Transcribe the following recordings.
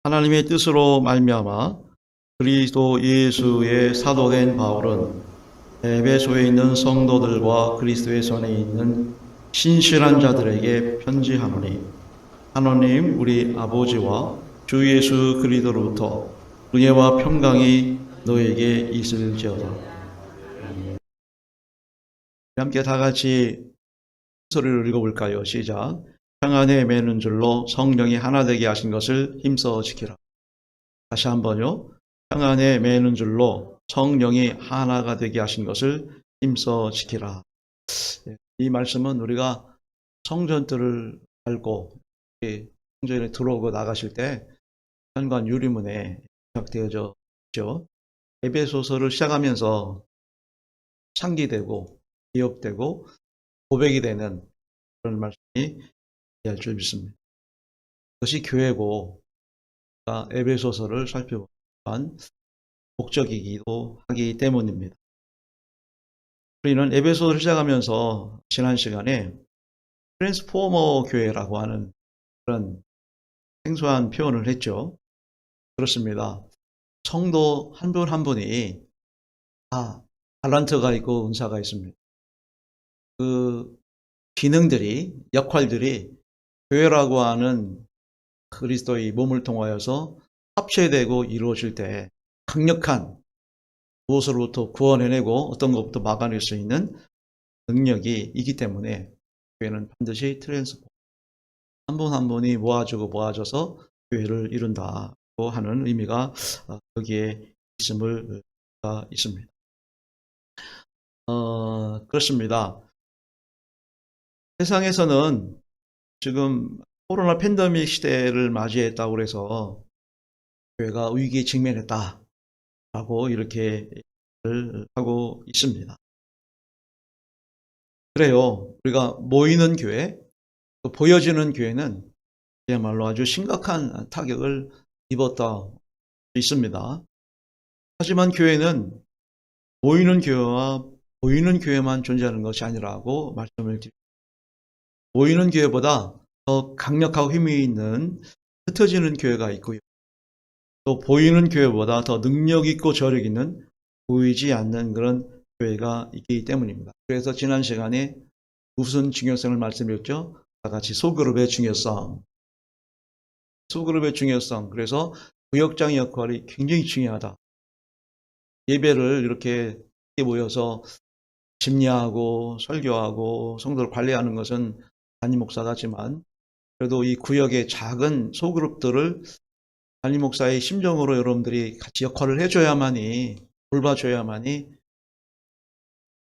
하나님의 뜻으로 말미암아 그리스도 예수의 사도된 바울은 에베소에 있는 성도들과 그리스도의 손에 있는 신실한 자들에게 편지하노니, 하나님 우리 아버지와 주 예수 그리스도로부터 은혜와 평강이 너에게 있을지어다. 함께 다 같이 소리를 읽어볼까요? 시작. 평안에 매는 줄로 성령이 하나 되게 하신 것을 힘써 지키라. 다시 한번요. 평안에 매는 줄로 성령이 하나가 되게 하신 것을 힘써 지키라. 이 말씀은 우리가 성전들을 밟고 성전에 들어오고 나가실 때 현관 유리문에 부착되어져 있죠. 에베소서를 시작하면서 상기되고 기억되고 고백이 되는 그런 말씀이 될 줄 믿습니다. 그것이 교회고 에베소서를 살펴보는 목적이기도 하기 때문입니다. 우리는 에베소서를 시작하면서 지난 시간에 트랜스포머 교회라고 하는 그런 생소한 표현을 했죠. 그렇습니다. 성도 한 분 한 분이 다 달란트가 있고 은사가 있습니다. 그 기능들이, 역할들이 교회라고 하는 그리스도의 몸을 통하여서 합체되고 이루어질 때 강력한 무엇으로부터 구원해내고 어떤 것부터 막아낼 수 있는 능력이 있기 때문에 교회는 반드시 트랜스포머 한 분 한 분이 모아주고 모아져서 교회를 이룬다고 하는 의미가 여기에 있음을 있습니다. 그렇습니다. 세상에서는 지금 코로나 팬데믹 시대를 맞이했다고 해서 교회가 위기에 직면했다라고 이렇게 하고 있습니다. 그래요. 우리가 모이는 교회, 또 보여지는 교회는 그야말로 아주 심각한 타격을 입었다 있습니다. 하지만 교회는 모이는 교회와 보이는 교회만 존재하는 것이 아니라고 말씀을 드립니다. 모이는 교회보다 더 강력하고 힘이 있는 흩어지는 교회가 있고요. 또 보이는 교회보다 더 능력 있고 저력 있는 보이지 않는 그런 교회가 있기 때문입니다. 그래서 지난 시간에 무슨 중요성을 말씀드렸죠? 다 같이 소그룹의 중요성. 소그룹의 중요성. 그래서 구역장의 역할이 굉장히 중요하다. 예배를 이렇게 모여서 집례하고 설교하고 성도를 관리하는 것은 담임 목사가 하지만 그래도 이 구역의 작은 소그룹들을 담임 목사의 심정으로 여러분들이 같이 역할을 해줘야만이, 돌봐줘야만이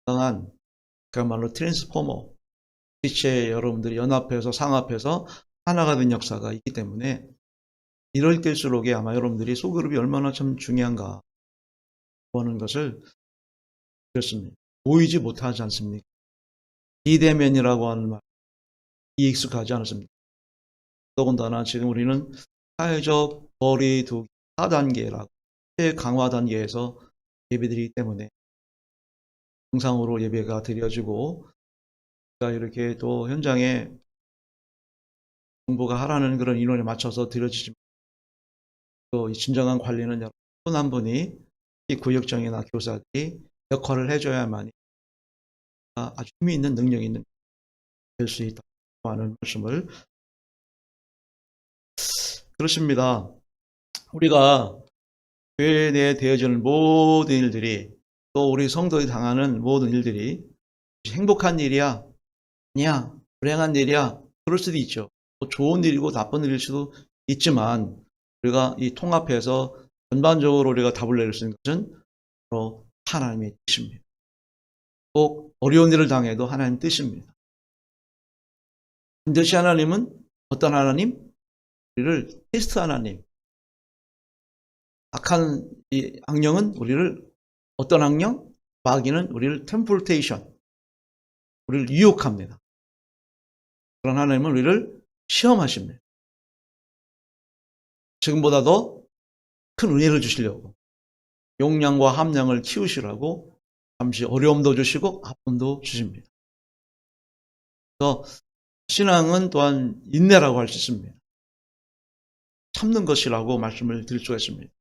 강한 그야말로 트랜스포머, 지체 여러분들이 연합해서 상합해서 하나가 된 역사가 있기 때문에 이럴 때일수록에 아마 여러분들이 소그룹이 얼마나 참 중요한가 하는 것을 그렇습니다. 보이지 못하지 않습니까? 비대면이라고 하는 말, 익숙하지 않습니까? 더군다나 지금 우리는 사회적 거리두기 4단계라고 강화 단계에서 예배드리기 때문에 정상으로 예배가 드려지고 이렇게 또 현장에 정부가 하라는 그런 인원에 맞춰서 드려지지만 또 이 진정한 관리는 여러분 한 분이 이 구역장이나 교사들이 역할을 해줘야만이 아주 힘이 있는 능력이 있는 될 수 있다고 하는 말씀을 그렇습니다. 우리가 교회 내에 되어지는 모든 일들이 또 우리 성도들이 당하는 모든 일들이 행복한 일이야? 아니야. 불행한 일이야? 그럴 수도 있죠. 좋은 일이고 나쁜 일일 수도 있지만 우리가 이 통합해서 전반적으로 우리가 답을 내릴 수 있는 것은 바로 하나님의 뜻입니다. 꼭 어려운 일을 당해도 하나님 뜻입니다. 반드시 하나님은 어떤 하나님? 우리를 테스트 하나님. 악한 이 악령은 우리를 어떤 악령? 마귀는 우리를 템플테이션, 우리를 유혹합니다. 그런 하나님은 우리를 시험하십니다. 지금보다 더 큰 은혜를 주시려고 용량과 함량을 키우시라고 잠시 어려움도 주시고 아픔도 주십니다. 그래서 신앙은 또한 인내라고 할 수 있습니다. 참는 것이라고 말씀을 드릴 수가 있습니다.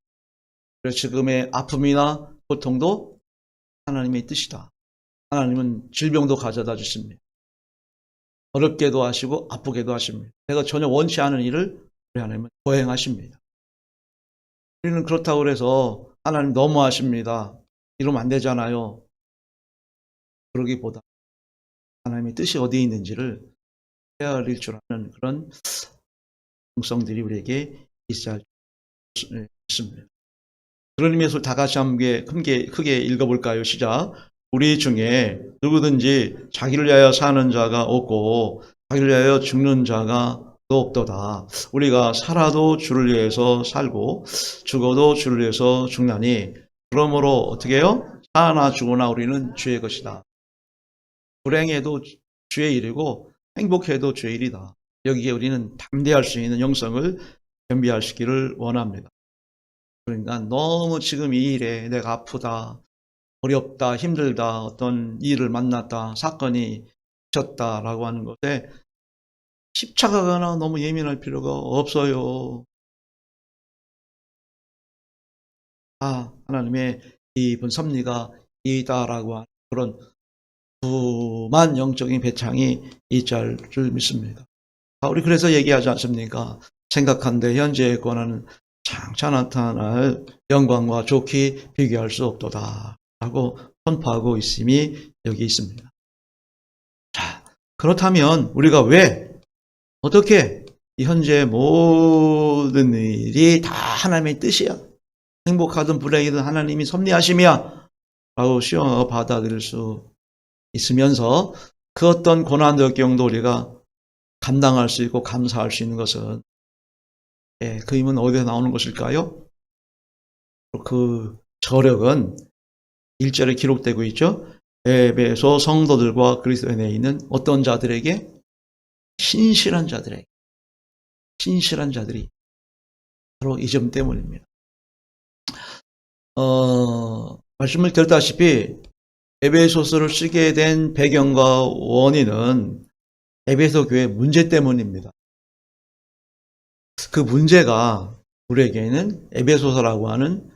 그래서 지금의 아픔이나 고통도 하나님의 뜻이다. 하나님은 질병도 가져다 주십니다. 어렵게도 하시고 아프게도 하십니다. 내가 전혀 원치 않은 일을 우리 하나님은 거행하십니다. 우리는 그렇다고 해서 하나님 너무하십니다. 이러면 안 되잖아요. 그러기보다 하나님의 뜻이 어디에 있는지를 헤아릴 줄 아는 그런 정성들이 우리에게 있어야 있습니다. 그런 의미에서 다 같이 함께 크게 읽어볼까요? 시작. 우리 중에 누구든지 자기를 위하여 사는 자가 없고 자기를 위하여 죽는 자가 없도다. 우리가 살아도 주를 위해서 살고 죽어도 주를 위해서 죽나니 그러므로 어떻게 해요? 사나 죽으나 우리는 주의 것이다. 불행해도 주의 일이고 행복해도 주의 일이다. 여기에 우리는 담대할 수 있는 영성을 겸비하시기를 원합니다. 그러니까 너무 지금 이 일에 내가 아프다, 어렵다, 힘들다, 어떤 일을 만났다, 사건이 졌다라고 하는 것에 집착하거나 너무 예민할 필요가 없어요. 하나님의 깊은 섭리가 있다라고 하는 그런 부만 영적인 배창이 있을 줄 믿습니다. 우리 그래서 얘기하지 않습니까? 생각한데 현재의 권한은 장차 나타날 영광과 좋게 비교할 수 없도다 라고 선포하고 있음이 여기 있습니다. 자, 그렇다면 우리가 왜 어떻게 이 현재 모든 일이 다 하나님의 뜻이야, 행복하든 불행이든 하나님이 섭리하심이야 라고 수용하고 받아들일 수 있으면서 그 어떤 고난도 역경도 우리가 감당할 수 있고 감사할 수 있는 것은 그 힘은 어디서 나오는 것일까요? 그 저력은 1절에 기록되고 있죠. 에베소 성도들과 그리스도 안에 있는 어떤 자들에게? 신실한 자들에게. 신실한 자들이 바로 이 점 때문입니다. 말씀을 드렸다시피 에베소서를 쓰게 된 배경과 원인은 에베소 교회 문제 때문입니다. 그 문제가 우리에게는 에베소서라고 하는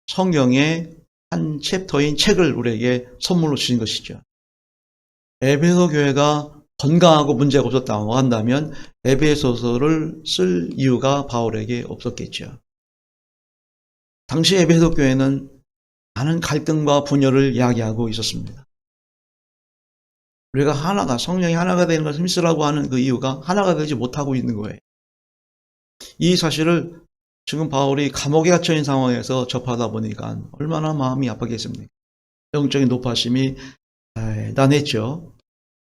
성경의 한 챕터인 책을 우리에게 선물로 주신 것이죠. 에베소 교회가 건강하고 문제가 없었다고 한다면 에베소서를 쓸 이유가 바울에게 없었겠죠. 당시 에베소 교회는 많은 갈등과 분열을 이야기하고 있었습니다. 우리가 하나가, 성령이 하나가 되는 것을 힘쓰라고 하는 그 이유가 하나가 되지 못하고 있는 거예요. 이 사실을 지금 바울이 감옥에 갇혀있는 상황에서 접하다 보니까 얼마나 마음이 아프겠습니까? 영적인 높아심이 대단했죠.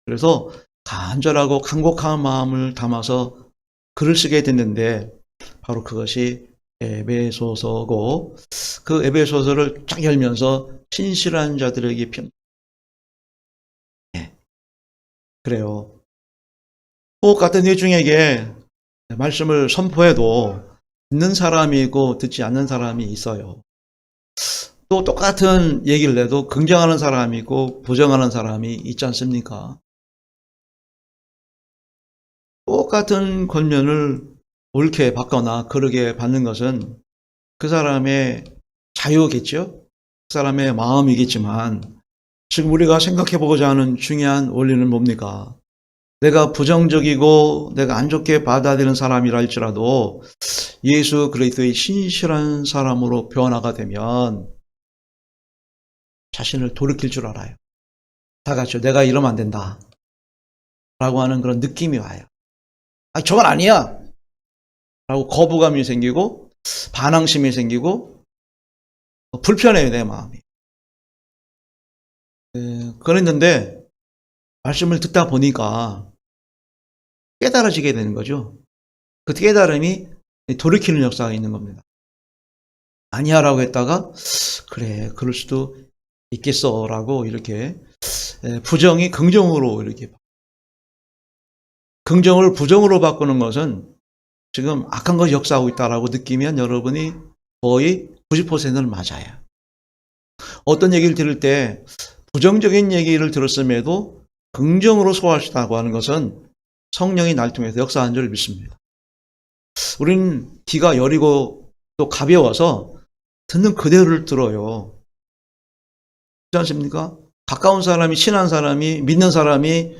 그래서 간절하고 간곡한 마음을 담아서 글을 쓰게 됐는데 바로 그것이 에베소서고, 그 에베소서를 쫙 열면서 신실한 자들에게 그래요. 호흡 같은 회중에게 말씀을 선포해도 듣는 사람이 있고 듣지 않는 사람이 있어요. 또 똑같은 얘기를 해도 긍정하는 사람이 있고 부정하는 사람이 있지 않습니까? 똑같은 권면을 옳게 받거나 그르게 받는 것은 그 사람의 자유겠죠? 그 사람의 마음이겠지만 지금 우리가 생각해 보고자 하는 중요한 원리는 뭡니까? 내가 부정적이고 내가 안 좋게 받아들이는 사람이라 할지라도 예수 그리스도의 신실한 사람으로 변화가 되면 자신을 돌이킬 줄 알아요. 다 같이 내가 이러면 안 된다 라고 하는 그런 느낌이 와요. 저건 아니야 라고 거부감이 생기고 반항심이 생기고 불편해요, 내 마음이. 그랬는데 말씀을 듣다 보니까 깨달아지게 되는 거죠. 그 깨달음이 돌이키는 역사가 있는 겁니다. 아니야 라고 했다가 그래 그럴 수도 있겠어 라고 이렇게 부정이 긍정으로 이렇게, 긍정을 부정으로 바꾸는 것은 지금 악한 것이 역사하고 있다라고 느끼면 여러분이 거의 90%는 맞아요. 어떤 얘기를 들을 때 부정적인 얘기를 들었음에도 긍정으로 소화하시다고 하는 것은 성령이 날 통해서 역사한 줄 믿습니다. 우리는 귀가 여리고 또 가벼워서 듣는 그대로를 들어요. 그렇지 않습니까? 가까운 사람이, 친한 사람이, 믿는 사람이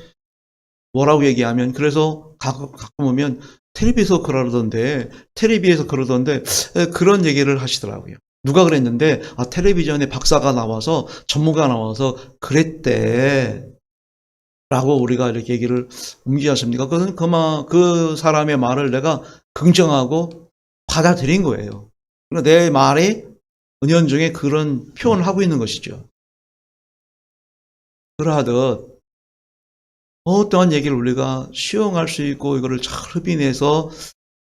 뭐라고 얘기하면, 그래서 가끔 보면 텔레비에서 그러던데, 그런 얘기를 하시더라고요. 누가 그랬는데, 텔레비전에 박사가 나와서, 전문가가 나와서 그랬대. 라고 우리가 이렇게 얘기를 옮기지 않습니까? 그것은 그 사람의 말을 내가 긍정하고 받아들인 거예요. 그러니까 내 말이 은연중에 그런 표현을 하고 있는 것이죠. 그러하듯 어떠한 얘기를 우리가 수용할 수 있고 이거를 잘 흡인해서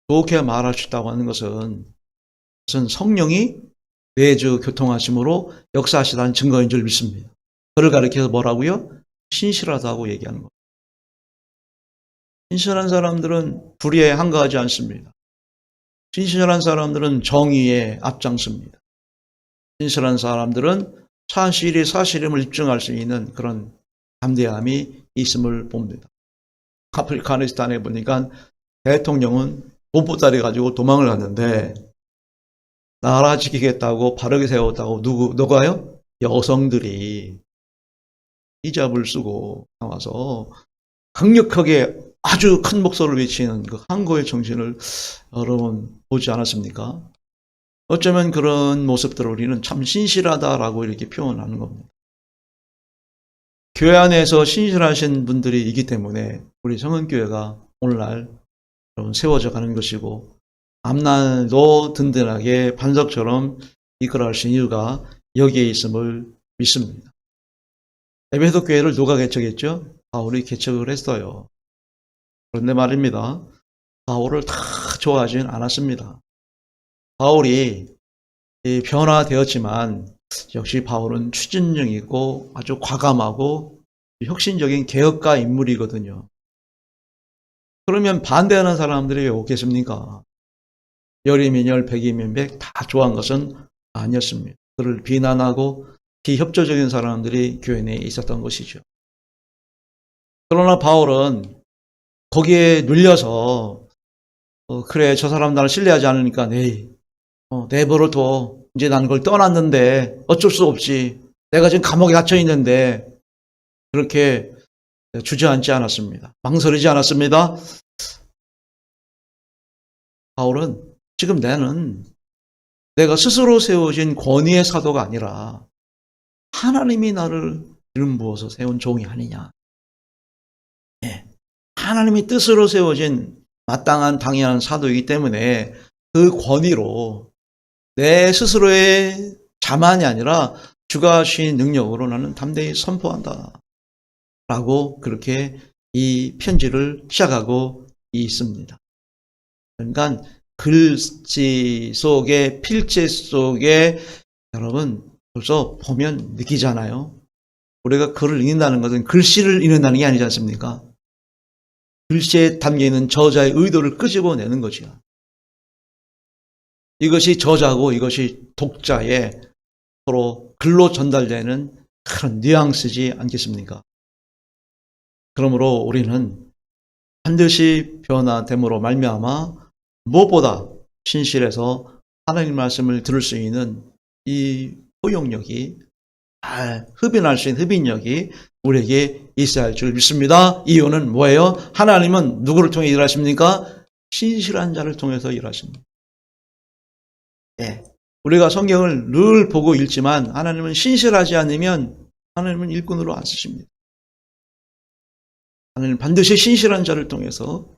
좋게 말할 수 있다고 하는 것은 성령이 내주 교통하심으로 역사하시다는 증거인 줄 믿습니다. 그를 가리켜서 뭐라고요? 신실하다고 얘기하는 겁니다. 신실한 사람들은 불의에 한가하지 않습니다. 신실한 사람들은 정의에 앞장섭니다. 신실한 사람들은 사실이 사실임을 입증할 수 있는 그런 담대함이 있음을 봅니다. 아프가니스탄에 보니까 대통령은 봇보따리 가지고 도망을 갔는데 나라 지키겠다고 바르게 세웠다고 누가요? 여성들이 히잡을 쓰고 나와서 강력하게 아주 큰 목소리를 외치는 그 항거의 정신을 여러분 보지 않았습니까? 어쩌면 그런 모습들을 우리는 참 신실하다라고 이렇게 표현하는 겁니다. 교회 안에서 신실하신 분들이 있기 때문에 우리 성은교회가 오늘날 세워져 가는 것이고 앞날도 든든하게 반석처럼 이끌어갈 수 있는 이유가 여기에 있음을 믿습니다. 에베소 교회를 누가 개척했죠? 바울이 개척을 했어요. 그런데 말입니다. 바울을 다 좋아하지는 않았습니다. 바울이 변화되었지만 역시 바울은 추진력 있고 아주 과감하고 혁신적인 개혁가 인물이거든요. 그러면 반대하는 사람들이 왜 없겠습니까? 열이면 열, 백이면 백 다 좋아한 것은 아니었습니다. 그를 비난하고 비협조적인 사람들이 교회 내에 있었던 것이죠. 그러나 바울은 거기에 눌려서 그래 저 사람 나를 신뢰하지 않으니까 내버려 둬. 이제 난 그걸 떠났는데 어쩔 수 없지. 내가 지금 감옥에 갇혀 있는데 그렇게 주저앉지 않았습니다. 망설이지 않았습니다. 바울은 지금 내가 스스로 세워진 권위의 사도가 아니라 하나님이 나를 이름 부어서 세운 종이 아니냐. 하나님이 뜻으로 세워진 마땅한 당연한 사도이기 때문에 그 권위로 내 스스로의 자만이 아니라 주가 주신 능력으로 나는 담대히 선포한다. 라고 그렇게 이 편지를 시작하고 있습니다. 그러니까 글씨 속에 필체 속에 여러분 벌써 보면 느끼잖아요. 우리가 글을 읽는다는 것은 글씨를 읽는다는 게 아니지 않습니까? 글씨에 담겨있는 저자의 의도를 끄집어내는 거죠. 이것이 저자고 이것이 독자의 서로 글로 전달되는 그런 뉘앙스지 않겠습니까? 그러므로 우리는 반드시 변화됨으로 말미암아 무엇보다 신실해서 하나님 말씀을 들을 수 있는 이 포용력이 잘 흡인할 수 있는 흡인력이 우리에게 있어야 할 줄 믿습니다. 이유는 뭐예요? 하나님은 누구를 통해 일하십니까? 신실한 자를 통해서 일하십니다. 우리가 성경을 늘 보고 읽지만 하나님은 신실하지 않으면 하나님은 일꾼으로 안 쓰십니다. 하나님은 반드시 신실한 자를 통해서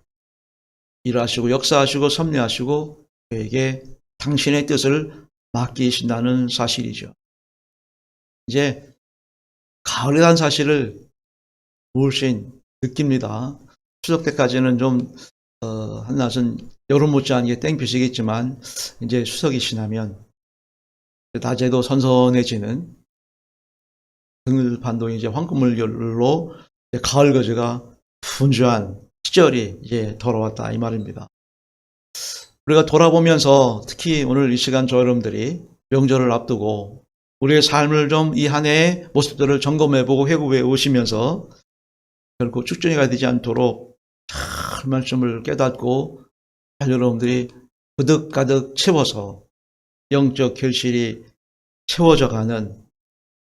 일하시고 역사하시고 섭리하시고 그에게 당신의 뜻을 맡기신다는 사실이죠. 이제 가을이라는 사실을 물씬 느낍니다. 추석 때까지는 좀 한낮은 여름 못지않게 땡볕이겠지만 이제 추석이 지나면 낮에도 선선해지는 등일반도 이제 황금물결로 가을 거제가 분주한 시절이 이제 돌아왔다 이 말입니다. 우리가 돌아보면서 특히 오늘 이 시간 저 여러분들이 명절을 앞두고 우리의 삶을 좀 이 한 해의 모습들을 점검해보고 회고해 오시면서 결코 축전이가 되지 않도록 잘 말씀을 깨닫고 잘 여러분들이 가득가득 채워서 영적 결실이 채워져가는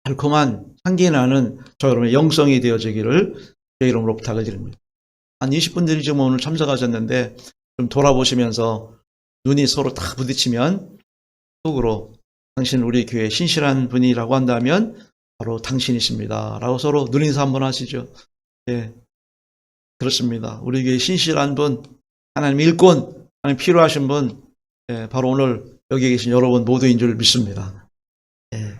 달콤한 향기 나는 저 여러분의 영성이 되어지기를 제 이름으로 부탁을 드립니다. 한 20분들이 지금 오늘 참석하셨는데 좀 돌아보시면서 눈이 서로 다 부딪히면 속으로 당신 우리 교회 신실한 분이라고 한다면 바로 당신이십니다 라고 서로 눈인사 한번 하시죠. 예, 그렇습니다. 우리 교회 신실한 분, 하나님 일꾼, 하나님 필요하신 분, 예, 바로 오늘 여기 계신 여러분 모두인 줄 믿습니다. 예.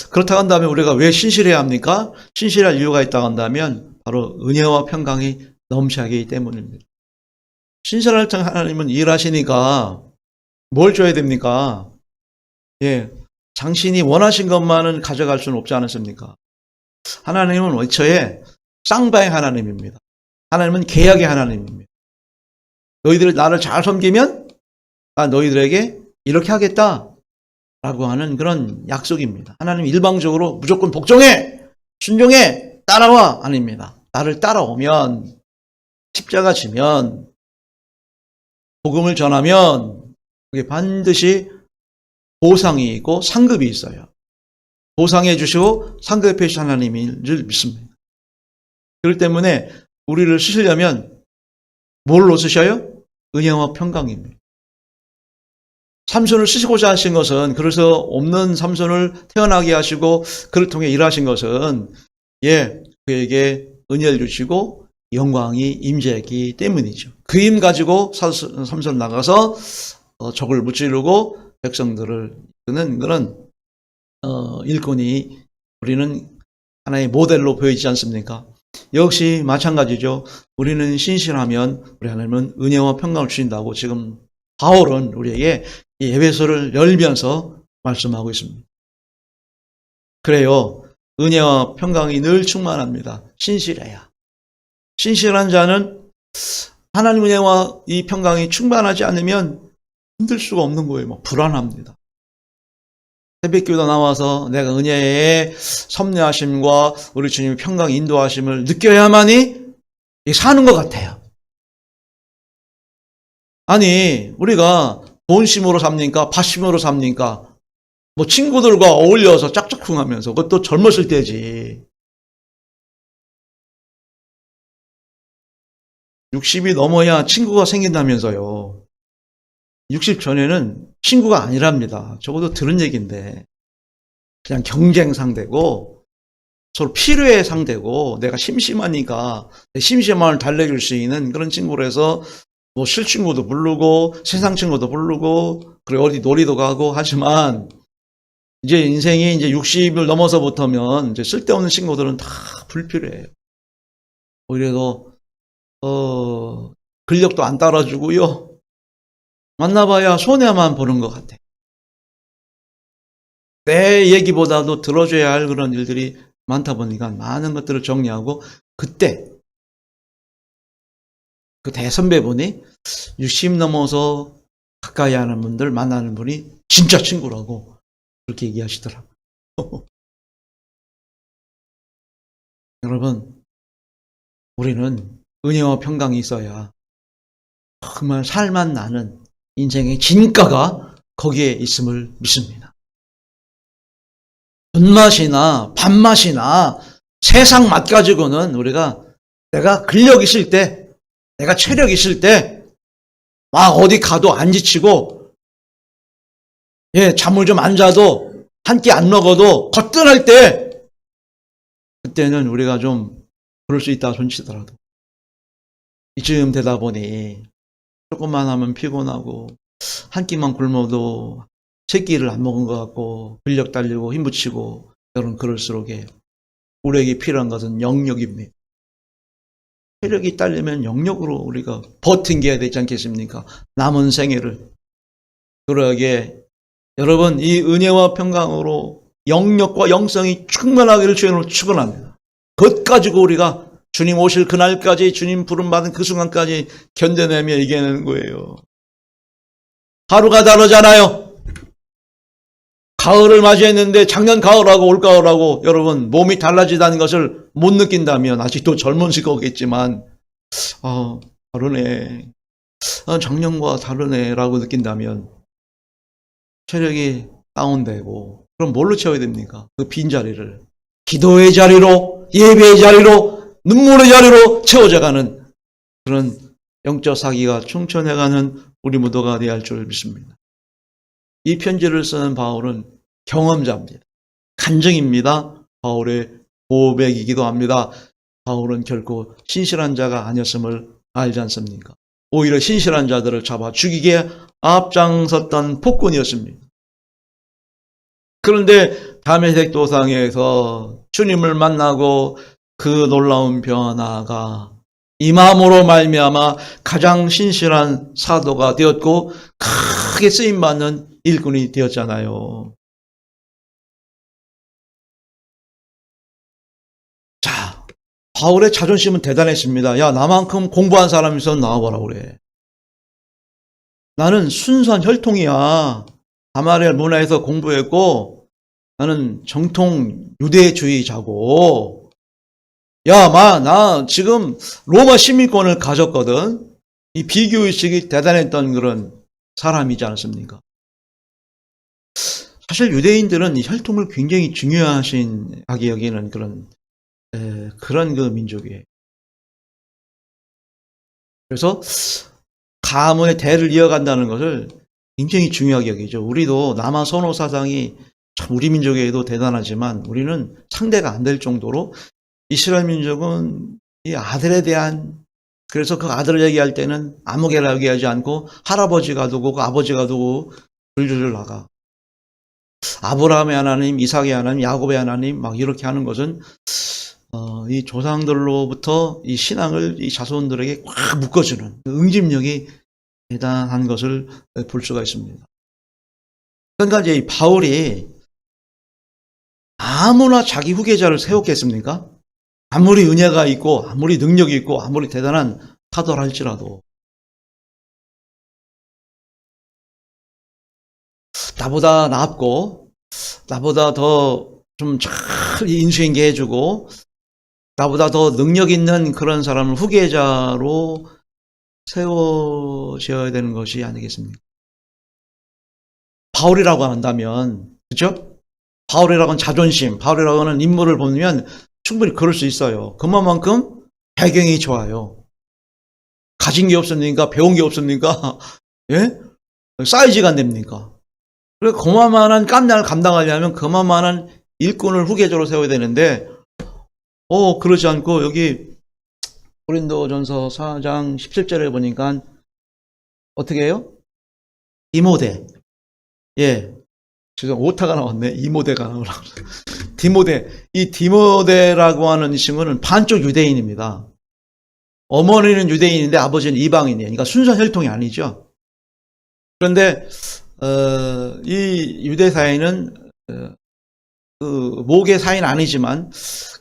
그렇다고 한다면 우리가 왜 신실해야 합니까? 신실할 이유가 있다고 한다면 바로 은혜와 평강이 넘치기 때문입니다. 신실할 때 하나님은 일하시니까 뭘 줘야 됩니까? 예, 당신이 원하신 것만은 가져갈 수는 없지 않습니까? 하나님은 원초에 쌍방의 하나님입니다. 하나님은 계약의 하나님입니다. 너희들 나를 잘 섬기면 나 너희들에게 이렇게 하겠다 라고 하는 그런 약속입니다. 하나님 일방적으로 무조건 복종해, 순종해, 따라와 아닙니다. 나를 따라오면, 십자가 지면, 복음을 전하면 그게 반드시 보상이 있고 상급이 있어요. 보상해 주시고 상급해 주신 하나님인 줄 믿습니다. 그렇기 때문에 우리를 쓰시려면 뭘로 쓰셔요? 은혜와 평강입니다. 삼손을 쓰시고자 하신 것은, 그래서 없는 삼손을 태어나게 하시고 그를 통해 일하신 것은 그에게 은혜를 주시고 영광이 임재했기 때문이죠. 그 힘 가지고 삼손 나가서 적을 무찌르고 백성들을 이끄는 그런 일꾼이 우리는 하나의 모델로 보이지 않습니까? 역시 마찬가지죠. 우리는 신실하면 우리 하나님은 은혜와 평강을 주신다고 지금 바울은 우리에게 이 에베소를 열면서 말씀하고 있습니다. 그래요. 은혜와 평강이 늘 충만합니다. 신실해야. 신실한 자는 하나님 은혜와 이 평강이 충만하지 않으면 힘들 수가 없는 거예요. 막 불안합니다. 새벽기도 나와서 내가 은혜의 섭리하심과 우리 주님의 평강 인도하심을 느껴야만이 사는 것 같아요. 아니 우리가 돈심으로 삽니까? 팥심으로 삽니까? 뭐 친구들과 어울려서 짝짝꿍하면서, 그것도 젊었을 때지. 60이 넘어야 친구가 생긴다면서요. 60 전에는 친구가 아니랍니다. 적어도 들은 얘기인데 그냥 경쟁 상대고 서로 필요의 상대고, 내가 심심하니까 내 심심함을 달래줄 수 있는 그런 친구로 해서 뭐 실친구도 부르고 세상 친구도 부르고 그리고 어디 놀이도 가고 하지만, 이제 인생이 이제 60을 넘어서부터면 이제 쓸데없는 친구들은 다 불필요해요. 오히려 근력도 안 따라주고요. 만나봐야 손해만 보는 것 같아. 내 얘기보다도 들어줘야 할 그런 일들이 많다 보니까 많은 것들을 정리하고, 그때 그 대선배분이 60 넘어서 가까이 하는 분들 만나는 분이 진짜 친구라고 그렇게 얘기하시더라고요. 여러분, 우리는 은혜와 평강이 있어야 정말 살만 나는 인생의 진가가 거기에 있음을 믿습니다. 돈맛이나 밥맛이나 세상 맛 가지고는 우리가, 내가 근력 있을 때, 내가 체력 있을 때 막 어디 가도 안 지치고, 잠을 좀 안 자도 한 끼 안 먹어도 거뜬할 때, 그때는 우리가 좀 그럴 수 있다 손치더라도, 이쯤 되다 보니 조금만 하면 피곤하고 한 끼만 굶어도 세 끼를 안 먹은 것 같고 근력 달리고 힘 붙이고, 여러분 그럴수록 우리에게 필요한 것은 영역입니다. 체력이 딸리면 영역으로 우리가 버팅겨야 되지 않겠습니까? 남은 생애를. 그러기에 여러분, 이 은혜와 평강으로 영역과 영성이 충만하기를 주님으로 축원합니다. 그것 가지고 우리가 주님 오실 그날까지, 주님 부름받은 그 순간까지 견뎌내며 이겨내는 거예요. 하루가 다르잖아요. 가을을 맞이했는데 작년 가을하고 올 가을하고 여러분 몸이 달라지다는 것을 못 느낀다면 아직도 젊은 시거겠지만 다르네. 작년과 다르네라고 느낀다면 체력이 다운되고 그럼 뭘로 채워야 됩니까? 그 빈자리를 기도의 자리로, 예배의 자리로, 눈물의 자리로 채워져가는 그런 영적 사기가 충천해가는 우리 무도가 되어야 할 줄 믿습니다. 이 편지를 쓰는 바울은 경험자입니다. 간증입니다. 바울의 고백이기도 합니다. 바울은 결코 신실한 자가 아니었음을 알지 않습니까? 오히려 신실한 자들을 잡아 죽이기에 앞장섰던 폭군이었습니다. 그런데 다메섹 도상에서 주님을 만나고 그 놀라운 변화가 임함으로 말미암아 가장 신실한 사도가 되었고 크게 쓰임받는 일꾼이 되었잖아요. 자, 바울의 자존심은 대단했습니다. 야, 나만큼 공부한 사람이 있으면 나와보라 그래. 나는 순수한 혈통이야. 가말리엘 문화에서 공부했고 나는 정통 유대주의자고 야, 나 지금 로마 시민권을 가졌거든. 이 비교의식이 대단했던 그런 사람이지 않습니까? 사실 유대인들은 이 혈통을 굉장히 중요하게 여기는 그런 그 민족이에요. 그래서 가문의 대를 이어간다는 것을 굉장히 중요하게 여기죠. 우리도 남아 선호 사상이 참 우리 민족에도 대단하지만 우리는 상대가 안 될 정도로 이스라엘 민족은 이 아들에 대한 그래서 그 아들을 얘기할 때는 아무개라 얘기하지 않고 할아버지가 누구고 아버지가 누구고 줄줄줄 나가. 아브라함의 하나님, 이삭의 하나님, 야곱의 하나님 막 이렇게 하는 것은 이 조상들로부터 이 신앙을 이 자손들에게 꽉 묶어주는 응집력이 대단한 것을 볼 수가 있습니다. 그러니까 이제 이 바울이 아무나 자기 후계자를 세웠겠습니까? 아무리 은혜가 있고 아무리 능력이 있고 아무리 대단한 사도라 할지라도 나보다 낫고 나보다 더 좀 잘 인수인계 해주고 나보다 더 능력 있는 그런 사람을 후계자로 세워져야 되는 것이 아니겠습니까? 바울이라고 한다면 그렇죠? 바울이라고는 자존심, 바울이라고는 인물을 보면 충분히 그럴 수 있어요. 그만큼 배경이 좋아요. 가진 게 없습니까? 배운 게 없습니까? 예? 사이즈가 안 됩니까? 그래서 그만한 깜냥을 감당하려면 그만한 일꾼을 후계자로 세워야 되는데 그러지 않고 여기 고린도전서 4장 17절에 보니까 어떻게 해요? 디모데. 예. 지금 오타가 나왔네. 이모데가 나오라고. 디모데. 이 디모데라고 하는 이 친구는 반쪽 유대인입니다. 어머니는 유대인인데 아버지는 이방인이에요. 그러니까 순수한 혈통이 아니죠. 그런데 이 유대 사회는 그 목의 사이는 아니지만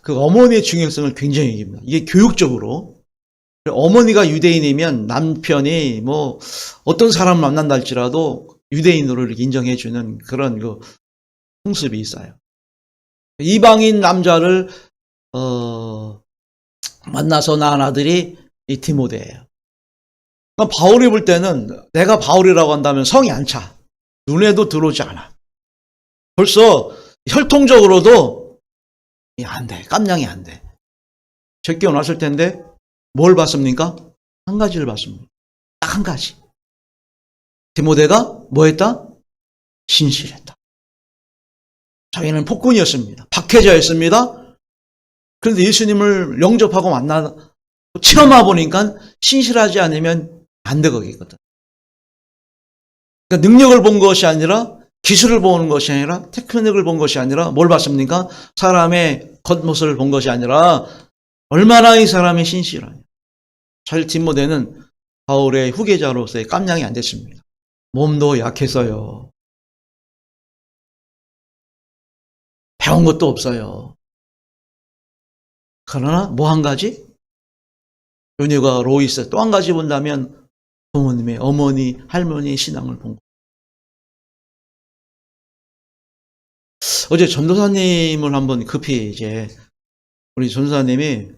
그 어머니의 중요성을 굉장히 얘기합니다. 이게 교육적으로 어머니가 유대인이면 남편이 뭐 어떤 사람을 만난다 할지라도 유대인으로 이렇게 인정해주는 그런 그 풍습이 있어요. 이방인 남자를 만나서 낳은 아들이 이 디모데예요. 그러니까 바울이 볼 때는 내가 바울이라고 한다면 성이 안 차. 눈에도 들어오지 않아. 벌써 혈통적으로도 안 돼. 깜냥이 안 돼. 제껴 놨을 텐데 뭘 봤습니까? 한 가지를 봤습니다. 딱 한 가지. 디모데가 뭐 했다? 신실했다. 자기는 폭군이었습니다. 박해자였습니다. 그런데 예수님을 영접하고 만나 체험해 보니까 신실하지 않으면 안 되거든. 그러니까 능력을 본 것이 아니라 기술을 보는 것이 아니라 테크닉을 본 것이 아니라 뭘 봤습니까? 사람의 겉모습을 본 것이 아니라 얼마나 이 사람이 신실하냐. 사실 디모데는 바울의 후계자로서의 깜냥이 안 됐습니다. 몸도 약했어요. 배운 것도 없어요. 그러나 뭐 한 가지? 요니가 로이스 또 한 가지 본다면 부모님의 어머니, 할머니 신앙을 본 거. 어제 전도사님을 한번 급히 이제 우리 전도사님이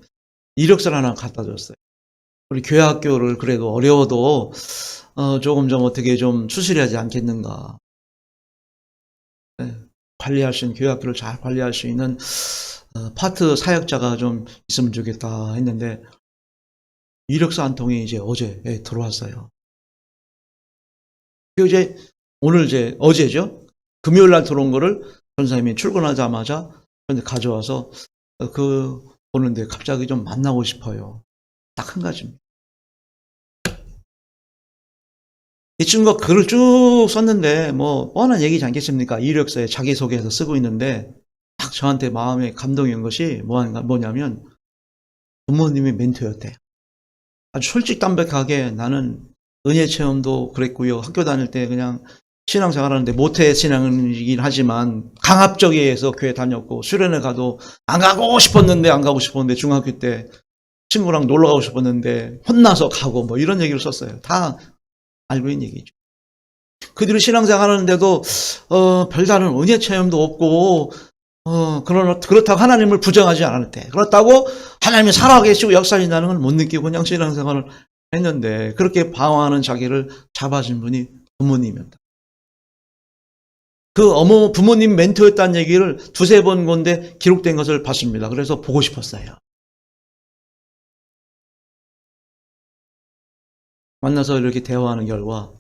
이력서를 하나 갖다 줬어요. 우리 교회학교를 그래도 어려워도 조금 좀 어떻게 좀 수술하지 않겠는가. 네, 관리할 수 있는, 교회학교를 잘 관리할 수 있는 파트 사역자가 좀 있으면 좋겠다 했는데, 이력서 한 통이 이제 어제 들어왔어요. 이제 오늘 이제 어제죠. 금요일 날 들어온 거를 전사님이 출근하자마자 가져와서 보는데 갑자기 좀 만나고 싶어요. 딱 한 가지입니다. 이 친구가 글을 쭉 썼는데 뭐 뻔한 얘기지 않겠습니까? 이력서에 자기소개해서 쓰고 있는데 딱 저한테 마음에 감동이 온 것이 뭐냐면 부모님이 멘토였대요. 아주 솔직담백하게 나는 은혜 체험도 그랬고요. 학교 다닐 때 그냥 신앙생활하는데 모태 신앙이긴 하지만 강압적에 의해서 교회 다녔고, 수련회 가도 안 가고 싶었는데 중학교 때 친구랑 놀러 가고 싶었는데 혼나서 가고 뭐 이런 얘기를 썼어요. 다 알고 있는 얘기죠. 그 뒤로 신앙생활 하는데도 별다른 은혜 체험도 없고 그렇다고 하나님을 부정하지 않았대. 그렇다고 하나님이 살아계시고 역사하신다는 걸 못 느끼고 그냥 신앙생활을 했는데, 그렇게 방황하는 자기를 잡아준 분이 부모님이었다. 부모님 멘토였다는 얘기를 두세 번 건데 기록된 것을 봤습니다. 그래서 보고 싶었어요. 만나서 이렇게 대화하는 결과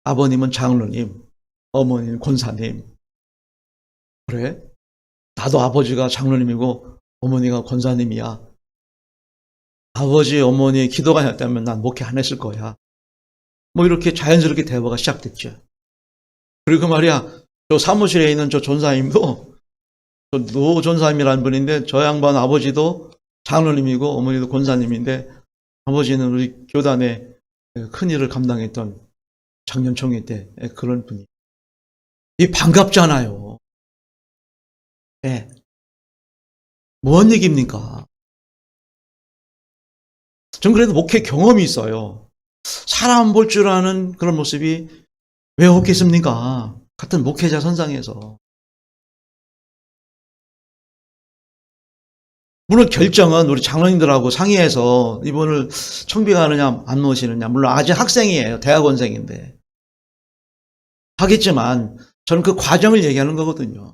아버님은 장로님, 어머니는 권사님. 그래? 나도 아버지가 장로님이고 어머니가 권사님이야. 아버지, 어머니의 기도가 아니었다면 난 목회 안 했을 거야. 뭐 이렇게 자연스럽게 대화가 시작됐죠. 그리고 말이야, 저 사무실에 있는 저 전사님도, 저 노 전사님이라는 분인데, 저 양반 아버지도 장로님이고 어머니도 권사님인데, 아버지는 우리 교단의 큰 일을 감당했던 작년 총회 때 그런 분이. 이 반갑잖아요. 예. 뭔 얘기입니까? 전 그래도 목회 경험이 있어요. 사람 볼 줄 아는 그런 모습이 왜 없겠습니까? 같은 목회자 선상에서. 물론 결정은 우리 장로님들하고 상의해서 이분을 청빙하느냐 안 모시느냐, 물론 아직 학생이에요. 대학원생인데 하겠지만 저는 그 과정을 얘기하는 거거든요.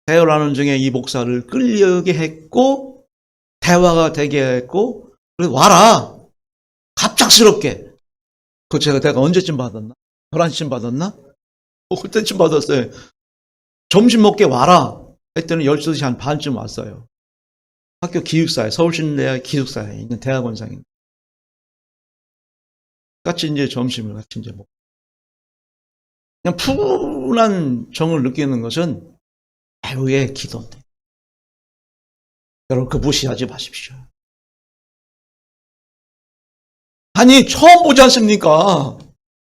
대화를 하는 중에 이 목사를 끌려게 했고, 대화가 되게 했고, 그래서 와라, 갑작스럽게. 내가 언제쯤 받았나? 11시쯤 받았나? 그때쯤 받았어요. 점심 먹게 와라 했더니 12시 한 반쯤 왔어요. 학교 기숙사에, 서울신대학 기숙사에 있는 대학원생인데 같이 이제 점심을 같이 이제 먹고, 그냥 푸근한 정을 느끼는 것은 배우의 기도인데, 여러분 그 무시하지 마십시오. 아니 처음 보지 않습니까?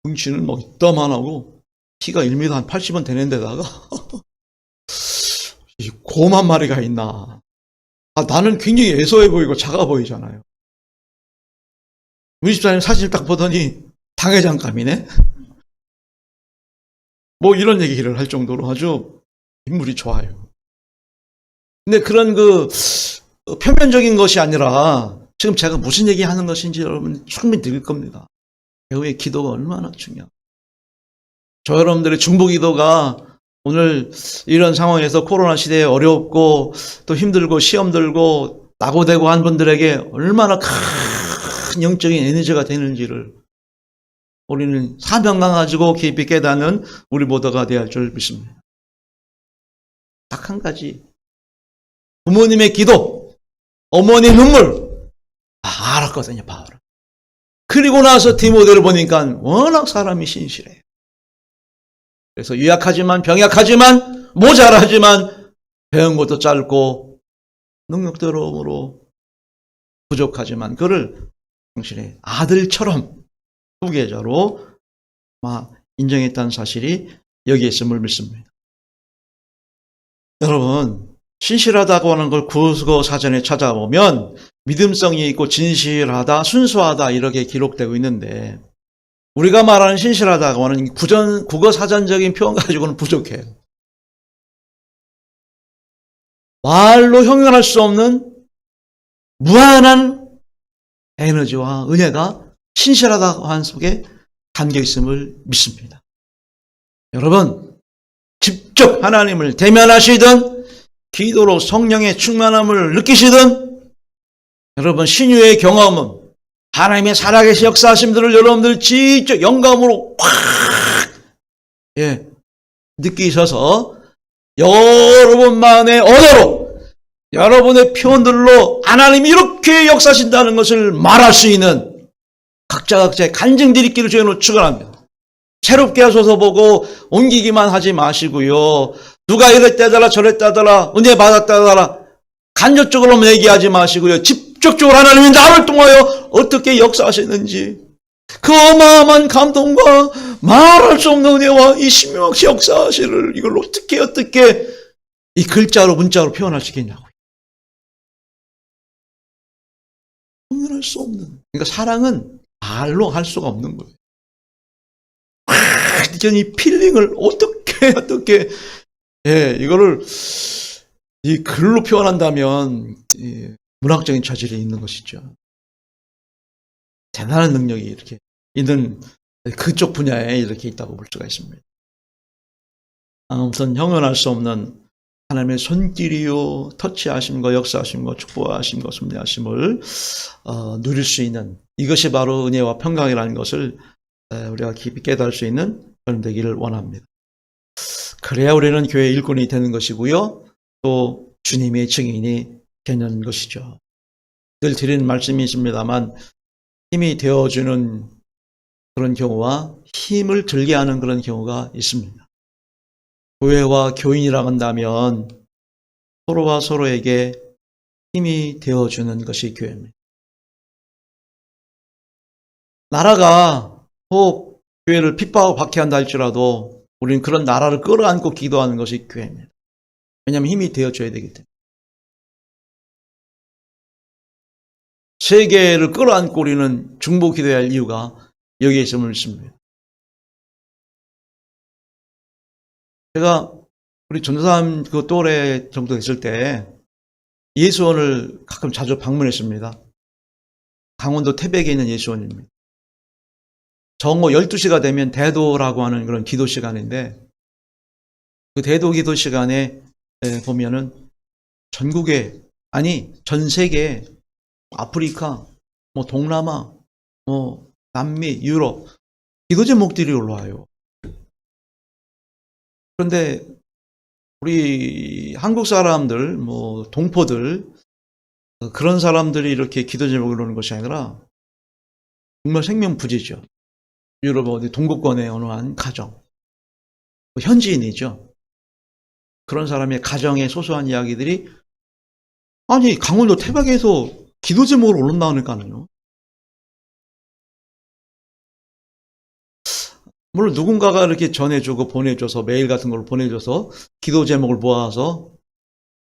등치는 뭐 이따만하고 키가 1m 한 80은 되는 데다가 이 곰 한 마리가 있나. 나는 굉장히 애소해 보이고 작아 보이잖아요. 우리 집사님 사진을 딱 보더니 당회장감이네. 뭐 이런 얘기를 할 정도로 아주 인물이 좋아요. 근데 그런 표면적인 것이 아니라 지금 제가 무슨 얘기하는 것인지 여러분 충분히 느낄 겁니다. 배우의 기도가 얼마나 중요해요. 저 여러분들의 중보 기도가 오늘 이런 상황에서 코로나 시대에 어렵고 또 힘들고 시험 들고 낙오되고 한 분들에게 얼마나 큰 영적인 에너지가 되는지를 우리는 사명감 가지고 깊이 깨닫는 우리 모두가 되어야 할 줄 믿습니다. 딱 한 가지. 부모님의 기도, 어머니 눈물. 알았거든요, 바울은. 그리고 나서 디모데를 보니까 워낙 사람이 신실해요. 그래서 유약하지만, 병약하지만, 모자라지만, 배운 것도 짧고, 능력대로로 부족하지만, 그를 당신의 아들처럼 후계자로 인정했다는 사실이 여기에 있음을 믿습니다. 여러분, 신실하다고 하는 걸 국어 사전에 찾아보면 믿음성이 있고 진실하다, 순수하다 이렇게 기록되고 있는데, 우리가 말하는 신실하다고 하는 국어 사전적인 표현 가지고는 부족해요. 말로 형용할 수 없는 무한한 에너지와 은혜가 신실하다 한 속에 담겨 있음을 믿습니다. 여러분, 직접 하나님을 대면하시든 기도로 성령의 충만함을 느끼시든 여러분 신유의 경험은 하나님의 살아계신 역사하심들을 여러분들 직접 영감으로 확 느끼셔서 여러분만의 언어로 여러분의 표현들로 하나님이 이렇게 역사하신다는 것을 말할 수 있는 각자의 간증들이 있기를 주님으로 축원합니다. 새롭게 하셔서 보고 옮기기만 하지 마시고요. 누가 이랬다더라 저랬다더라 은혜 받았다더라 간접적으로만 얘기하지 마시고요. 직접적으로 하나님이 나를 통하여 어떻게 역사하시는지 그 어마어마한 감동과 말할 수 없는 은혜와 이 신명없이 역사하시를 이걸 어떻게 이 글자로 문자로 표현할 수 있겠냐고요. 표현할 수 없는. 그러니까 사랑은 말로 할 수가 없는 거예요. 이 필링을 어떻게 이거를 이 글로 표현한다면 문학적인 차질이 있는 것이죠. 대단한 능력이 이렇게 있는 그쪽 분야에 이렇게 있다고 볼 수가 있습니다. 아무튼 형언할 수 없는 하나님의 손길이요 터치하심과 역사하심과 축복하심과 섭리하심을 누릴 수 있는 이것이 바로 은혜와 평강이라는 것을 우리가 깊이 깨달을 수 있는 그런 되기를 원합니다. 그래야 우리는 교회의 일꾼이 되는 것이고요. 또 주님의 증인이 되는 것이죠. 늘 드리는 말씀이 있습니다만 힘이 되어주는 그런 경우와 힘을 들게 하는 그런 경우가 있습니다. 교회와 교인이라고 한다면 서로가 서로에게 힘이 되어주는 것이 교회입니다. 나라가 혹 교회를 핍박하고 박해한다 할지라도 우리는 그런 나라를 끌어안고 기도하는 것이 교회입니다. 왜냐하면 힘이 되어줘야 되기 때문에. 세계를 끌어안고 우리는 중보 기도해야 할 이유가 여기에 있음을 믿습니다. 제가 우리 전도사님 그 또래 정도 됐을 때 예수원을 가끔 자주 방문했습니다. 강원도 태백에 있는 예수원입니다. 정오 12시가 되면 대도라고 하는 그런 기도 시간인데 그 대도 기도 시간에 보면은 전국에 아니 전 세계 아프리카 뭐 동남아 뭐 남미 유럽 기도 제목들이 올라와요. 그런데 우리 한국 사람들 뭐 동포들 그런 사람들이 이렇게 기도 제목을 놓는 것이 아니라 정말 생명부지죠. 유럽 어디 동구권의 어느 한 가정 현지인이죠. 그런 사람의 가정의 소소한 이야기들이 아니 강원도 태백에서 기도 제목을 올린다니까요. 물론 누군가가 이렇게 전해주고 보내줘서 메일 같은 걸 보내줘서 기도 제목을 모아서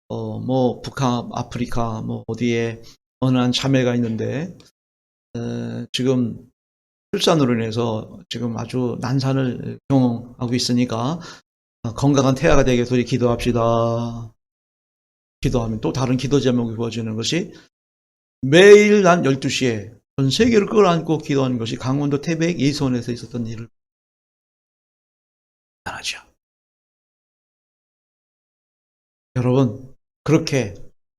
뭐 북한 아프리카 뭐 어디에 어느 한 자매가 있는데 지금 출산으로 인해서 지금 아주 난산을 경험하고 있으니까 건강한 태아가 되게 해서 기도합시다. 기도하면 또 다른 기도 제목이 부어지는 것이 매일 난 12시에 전 세계를 끌어안고 기도하는 것이 강원도 태백 예수원에서 있었던 일을 말하죠. 여러분 그렇게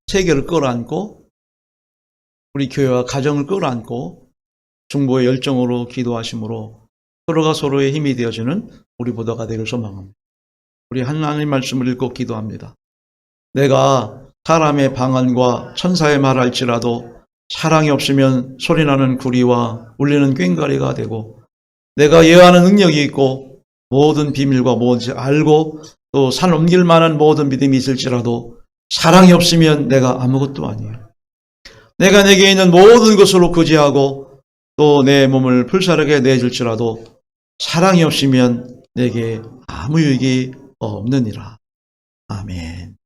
세계를 끌어안고 우리 교회와 가정을 끌어안고 중보의 열정으로 기도하심으로 서로가 서로의 힘이 되어주는 우리 보다가 되기를 소망합니다. 우리 하나님 말씀을 읽고 기도합니다. 내가 사람의 방언과 천사의 말할지라도 사랑이 없으면 소리나는 구리와 울리는 꽹과리가 되고 내가 예언하는 능력이 있고 모든 비밀과 무엇인지 알고 또 산 옮길 만한 모든 믿음이 있을지라도 사랑이 없으면 내가 아무것도 아니에요. 내가 내게 있는 모든 것으로 의지하고 또 내 몸을 불사르게 내줄지라도 사랑이 없으면 내게 아무 유익이 없느니라. 아멘.